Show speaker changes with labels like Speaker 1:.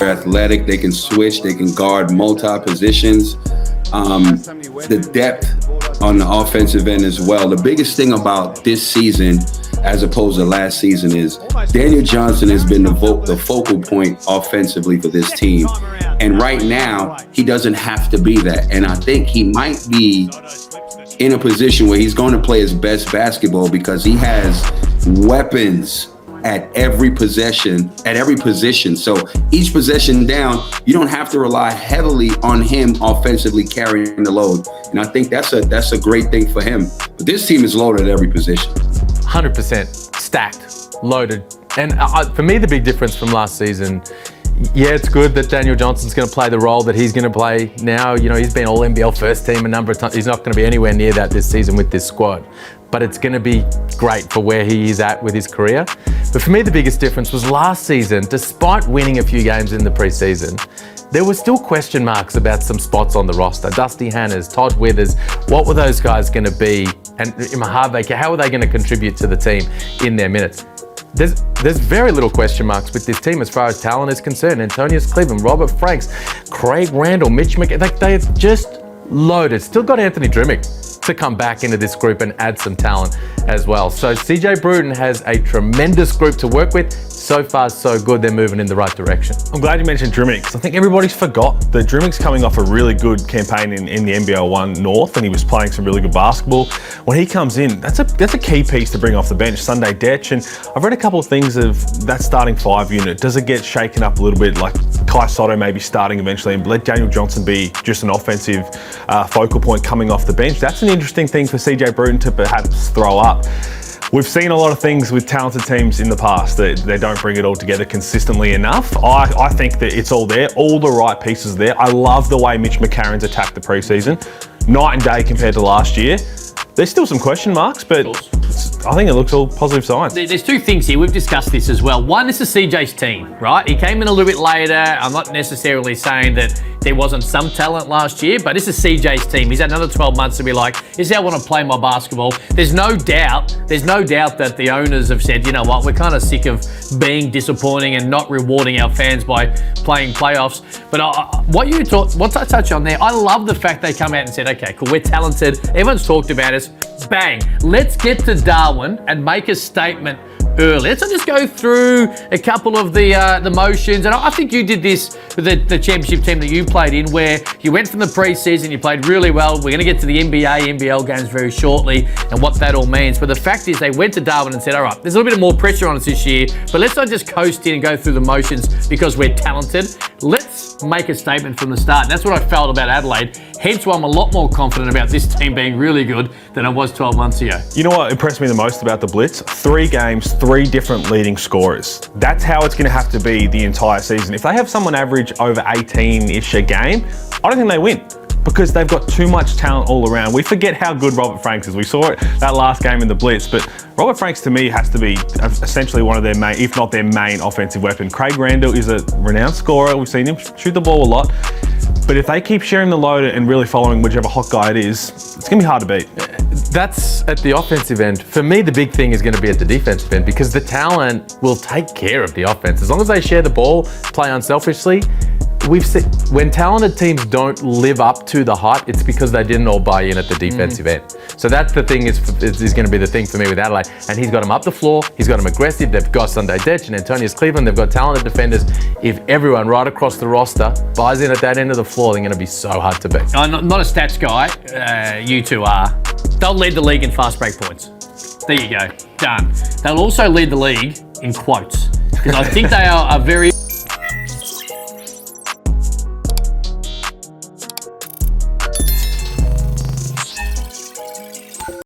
Speaker 1: athletic. They can switch. They can guard multi-positions. The depth on the offensive end as well. The biggest thing about this season, as opposed to last season, is Daniel Johnson has been the focal point offensively for this team. And right now, he doesn't have to be that. And I think he might be in a position where he's going to play his best basketball because he has weapons at every position. So each possession down, you don't have to rely heavily on him offensively carrying the load. And I think that's a great thing for him. But this team is loaded at every position.
Speaker 2: 100% stacked, loaded. And for me, the big difference from last season, yeah, it's good that Daniel Johnson's going to play the role that he's going to play now. You know, he's been all NBL first team a number of times. He's not going to be anywhere near that this season with this squad. But it's going to be great for where he is at with his career. But for me, the biggest difference was last season, despite winning a few games in the preseason, there were still question marks about some spots on the roster. Dusty Hannahs, Todd Withers, what were those guys going to be? And Mahaveka, how are they going to contribute to the team in their minutes? There's very little question marks with this team as far as talent is concerned. Antonius Cleveland, Robert Franks, Craig Randall, Mitch McKay, they're just loaded. Still got Anthony Drimmick to come back into this group and add some talent as well. So CJ Bruton has a tremendous group to work with. So far, so good. They're moving in the right direction.
Speaker 3: I'm glad you mentioned Drimmick, because I think everybody's forgot that Drimmick's coming off a really good campaign in the NBL 1 North, and he was playing some really good basketball. When he comes in, that's a key piece to bring off the bench. Sunday Detch, and I've read a couple of things of that starting 5 unit. Does it get shaken up a little bit, like Kai Sotto maybe starting eventually, and let Daniel Johnson be just an offensive focal point coming off the bench? That's an interesting thing for CJ Bruton to perhaps throw up. We've seen a lot of things with talented teams in the past that they don't bring it all together consistently enough. I think that it's all there, all the right pieces there. I love the way Mitch McCarron's attacked the preseason. Night and day compared to last year. There's still some question marks, but I think it looks all positive signs.
Speaker 4: There's two things here. We've discussed this as well. One, this is CJ's team, right? He came in a little bit later. I'm not necessarily saying that there wasn't some talent last year, but this is CJ's team. He's had another 12 months to be like, this is how I want to play my basketball. There's no doubt that the owners have said, you know what, we're kind of sick of being disappointing and not rewarding our fans by playing playoffs. But what I touch on there, I love the fact they come out and said, okay, cool, we're talented. Everyone's talked about us. Bang, let's get to Darwin and make a statement early. Let's just go through a couple of the motions, and I think you did this with the championship team that you played in, where you went from the preseason, you played really well. We're going to get to the NBA, NBL games very shortly and what that all means. But the fact is they went to Darwin and said, all right, there's a little bit more pressure on us this year, but let's not just coast in and go through the motions because we're talented. Let's make a statement from the start. And that's what I felt about Adelaide. Hence why I'm a lot more confident about this team being really good than I was 12 months ago.
Speaker 3: You know what impressed me the most about the Blitz? 3 games, 3 different leading scorers. That's how it's going to have to be the entire season. If they have someone average over 18-ish a game, I don't think they win, because they've got too much talent all around. We forget how good Robert Franks is. We saw it that last game in the Blitz, but Robert Franks to me has to be essentially one of their main, if not their main offensive weapon. Craig Randall is a renowned scorer. We've seen him shoot the ball a lot. But if they keep sharing the load and really following whichever hot guy it is, it's going to be hard to beat.
Speaker 2: That's at the offensive end. For me, the big thing is going to be at the defensive end, because the talent will take care of the offense. As long as they share the ball, play unselfishly, we've seen when talented teams don't live up to the hype, it's because they didn't all buy in at the defensive end. So that's the thing is going to be the thing for me with Adelaide. And he's got them up the floor, he's got them aggressive, they've got Sunday Detch and Antonius Cleveland, they've got talented defenders. If everyone right across the roster buys in at that end of the floor, they're going to be so hard to beat.
Speaker 4: I'm not a stats guy, you two are. They'll lead the league in fast break points. There you go, done. They'll also lead the league in quotes, because I think they are a very